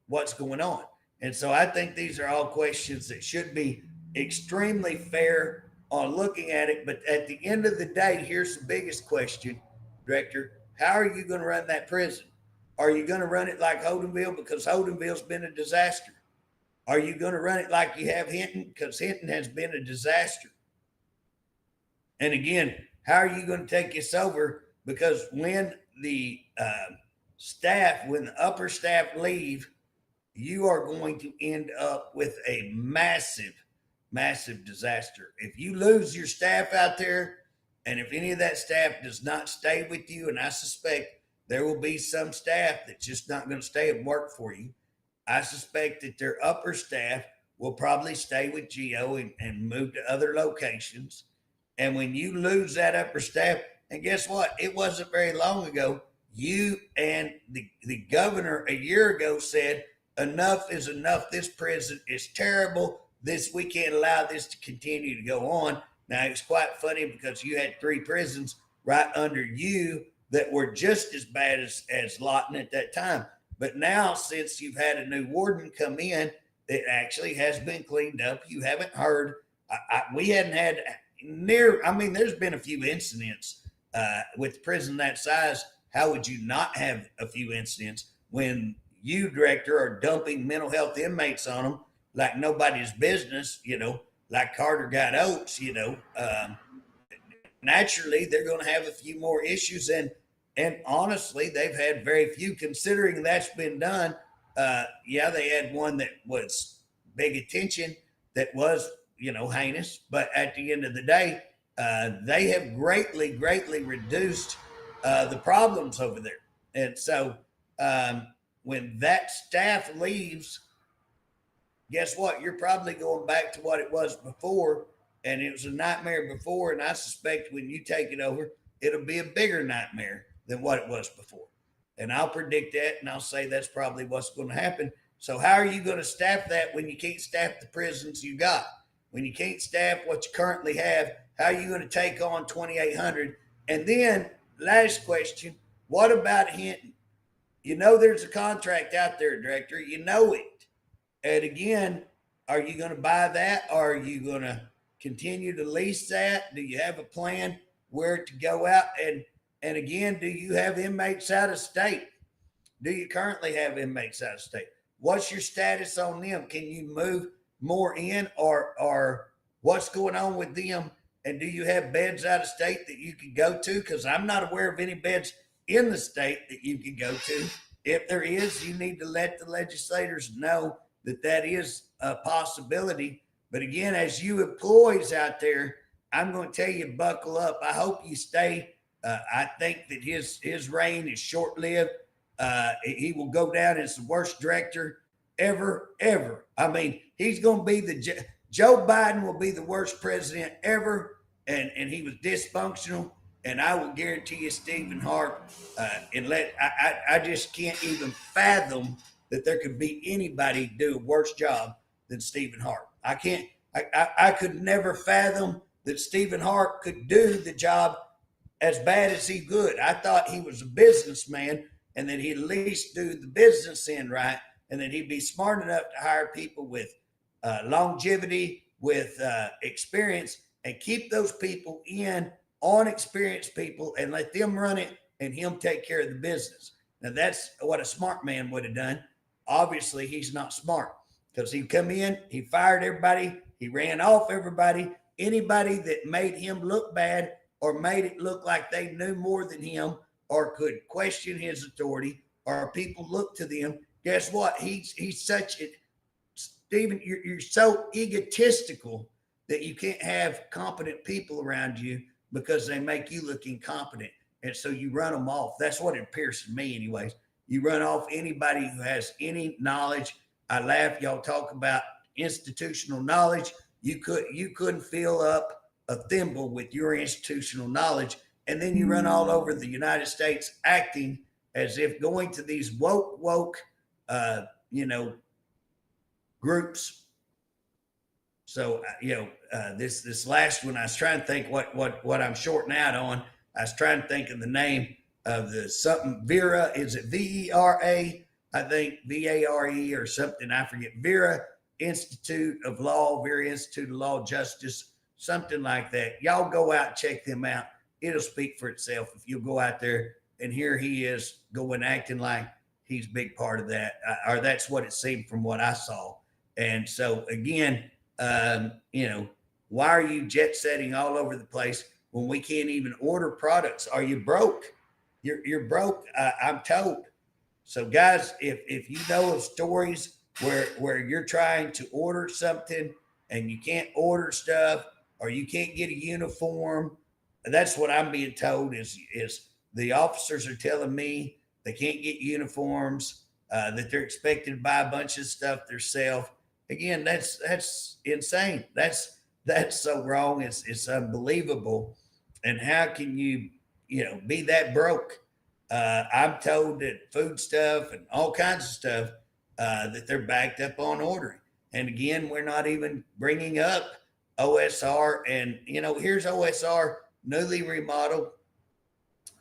what's going on. And so I think these are all questions that should be extremely fair on looking at it. But at the end of the day, here's the biggest question, Director. How are you going to run that prison? Are you going to run it like Holdenville? Because Holdenville's been a disaster. Are you going to run it like you have Hinton? Because Hinton has been a disaster. And again, how are you going to take this over? Because when the when the upper staff leave, you are going to end up with a massive, massive disaster. If you lose your staff out there, and if any of that staff does not stay with you, and I suspect there will be some staff that's just not going to stay and work for you, I suspect that their upper staff will probably stay with Geo and move to other locations. And when you lose that upper staff, and guess what? It wasn't very long ago, you and the governor a year ago said, enough is enough. This prison is terrible. We can't allow this to continue to go on. Now, it's quite funny because you had 3 prisons right under you that were just as bad as Lawton at that time. But now, since you've had a new warden come in, it actually has been cleaned up. You haven't heard. We hadn't had there's been a few incidents with prison that size. How would you not have a few incidents when you, Director, are dumping mental health inmates on them like nobody's business, like Carter got Oates, naturally they're going to have a few more issues. And honestly, they've had very few considering that's been done. They had one that was big attention that was, heinous, but at the end of the day, they have greatly, greatly reduced the problems over there. And so when that staff leaves, guess what? You're probably going back to what it was before, and it was a nightmare before. And I suspect when you take it over, it'll be a bigger nightmare than what it was before. And I'll predict that, and I'll say that's probably what's going to happen. So how are you going to staff that when you can't staff the prisons you got? When you can't staff what you currently have, how are you going to take on 2,800? And then, last question, what about Hinton? You know there's a contract out there, Director. You know it. And again, are you going to buy that? Or are you going to continue to lease that? Do you have a plan where to go out? And again, do you have inmates out of state? Do you currently have inmates out of state? What's your status on them? Can you move more in, or what's going on with them? And do you have beds out of state that you can go to? Because I'm not aware of any beds in the state that you can go to. If there is, you need to let the legislators know that that is a possibility. But again, as you employees out there, I'm going to tell you, buckle up. I hope you stay. I think that his reign is short-lived. He will go down as the worst director ever. I mean, he's going to be Joe Biden will be the worst president ever, and he was dysfunctional. And I will guarantee you, Stephen Harpe, I just can't even fathom that there could be anybody do a worse job than Stephen Harpe. I could never fathom that Stephen Harpe could do the job as bad as he could. I thought he was a businessman and that he'd at least do the business end right, and that he'd be smart enough to hire people with longevity, with experience, and keep those people on experienced people and let them run it and him take care of the business. Now, that's what a smart man would have done. Obviously, he's not smart because he come in, he fired everybody, he ran off everybody. Anybody that made him look bad or made it look like they knew more than him or could question his authority or people look to them, guess what? He's such a, Stephen, you're so egotistical that you can't have competent people around you because they make you look incompetent. And so you run them off. That's what it appears to me anyways. You run off anybody who has any knowledge. I laugh, y'all talk about institutional knowledge. You couldn't fill up a thimble with your institutional knowledge. And then you run all over the United States acting as if going to these woke, groups. So, this last one, I was trying to think what I'm shorting out on. I was trying to think of the name of the something Vera. Is it VERA? I think VARE or something. I forget. Vera Institute of Law, Vera Institute of Law Justice, something like that. Y'all go out and check them out. It'll speak for itself if you go out there and here he is going acting like he's a big part of that, or that's what it seemed from what I saw. And so again, why are you jet setting all over the place when we can't even order products? Are you broke? You're broke. I'm told. So guys, if you know of stories where you're trying to order something and you can't order stuff or you can't get a uniform, that's what I'm being told is the officers are telling me they can't get uniforms, that they're expected to buy a bunch of stuff themselves. Again, that's insane. That's so wrong. It's unbelievable. And how can you be that broke? I'm told that food stuff and all kinds of stuff that they're backed up on ordering. And again, we're not even bringing up OSR. And here's OSR newly remodeled.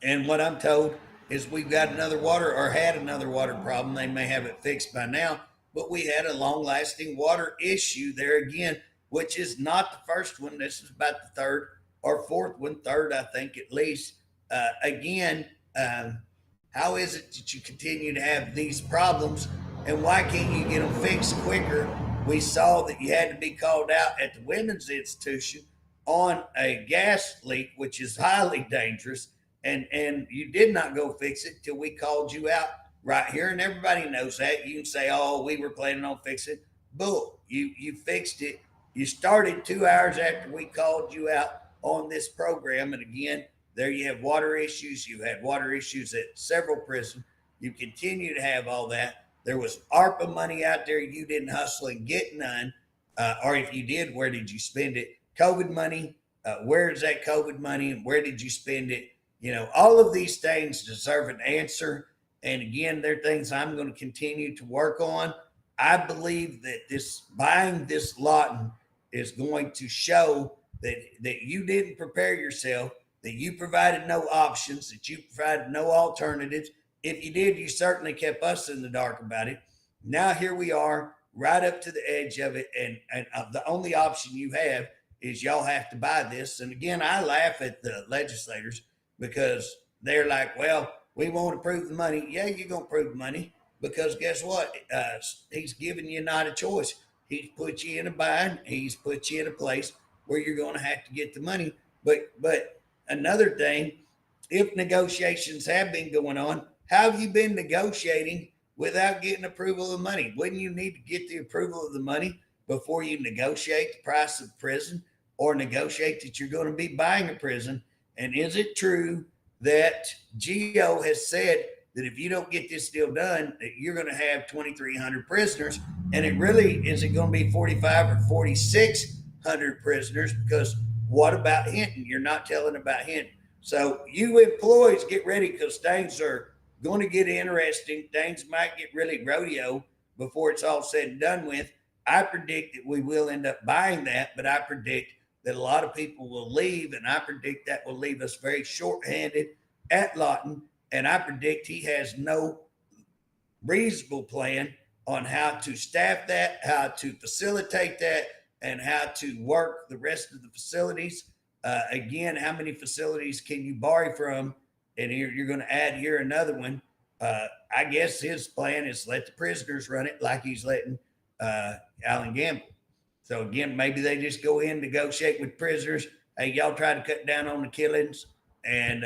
And what I'm told is we've got another water or had another water problem. They may have it fixed by now, but we had a long-lasting water issue there again, which is not the first one. This is about the third or fourth one, third, I think at least. How is it that you continue to have these problems, and why can't you get them fixed quicker? We saw that you had to be called out at the Women's Institution on a gas leak, which is highly dangerous, and you did not go fix it till we called you out right here, and everybody knows that. You can say, oh, we were planning on fixing it. Bull. You fixed it. You started 2 hours after we called you out on this program, and again, There you have water issues. You had water issues at several prisons. You continue to have all that. There was ARPA money out there. You didn't hustle and get none. Or if you did, where did you spend it? COVID money. Where is that COVID money and where did you spend it? You know, all of these things deserve an answer. And again, they're things I'm going to continue to work on. I believe that this buying this Lawton is going to show that you didn't prepare yourself, that you provided no options, that you provided no alternatives. If you did, you certainly kept us in the dark about it. Now here we are, right up to the edge of it, and the only option you have is y'all have to buy this. And again, I laugh at the legislators because they're like, well, we won't approve the money. Yeah, you're going to approve the money because guess what? He's giving you not a choice. He's put you in a bind. He's put you in a place where you're going to have to get the money. But another thing, if negotiations have been going on, how have you been negotiating without getting approval of the money? Wouldn't you need to get the approval of the money before you negotiate the price of prison or negotiate that you're going to be buying a prison? And is it true that Geo has said that if you don't get this deal done, that you're going to have 2,300 prisoners? And it really, is it going to be 45 or 4,600 prisoners? Because what about Hinton? You're not telling about Hinton. So you employees get ready because things are going to get interesting. Things might get really rodeo before it's all said and done with. I predict that we will end up buying that, but I predict that a lot of people will leave, and I predict that will leave us very short-handed at Lawton, and I predict he has no reasonable plan on how to staff that, how to facilitate that, and how to work the rest of the facilities. Again, how many facilities can you borrow from? And you're going to add here another one. I guess his plan is let the prisoners run it like he's letting Allen Gamble. So again, maybe they just go in, negotiate with prisoners. Hey, y'all try to cut down on the killings, and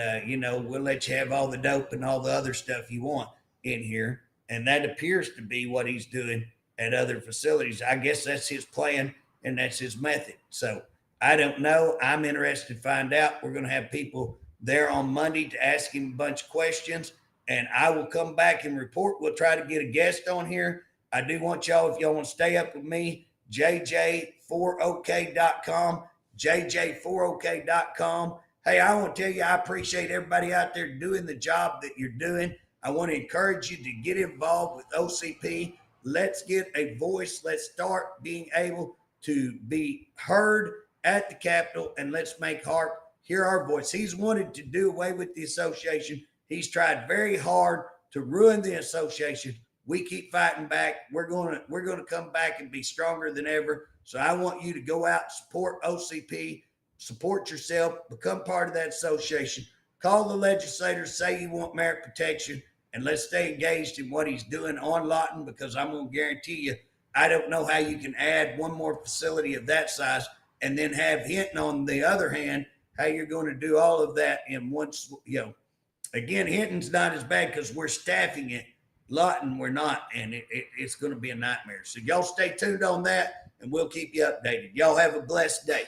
we'll let you have all the dope and all the other stuff you want in here. And that appears to be what he's doing at other facilities. I guess that's his plan and that's his method. So I don't know. I'm interested to find out. We're going to have people there on Monday to ask him a bunch of questions, and I will come back and report. We'll try to get a guest on here. I do want y'all, if y'all want to stay up with me, JJ4OK.com, JJ4OK.com. Hey, I want to tell you, I appreciate everybody out there doing the job that you're doing. I want to encourage you to get involved with OCP. Let's get a voice. Let's start being able to be heard at the Capitol, and let's make Harpe hear our voice. He's wanted to do away with the association. He's tried very hard to ruin the association. We keep fighting back. We're going to come back and be stronger than ever. So I want you to go out, support OCP, support yourself, become part of that association. Call the legislators, say you want merit protection, and let's stay engaged in what he's doing on Lawton, because I'm going to guarantee you, I don't know how you can add one more facility of that size and then have Hinton on the other hand, how you're going to do all of that in one, again, Hinton's not as bad because we're staffing it. Lawton, we're not, and it's going to be a nightmare. So y'all stay tuned on that, and we'll keep you updated. Y'all have a blessed day.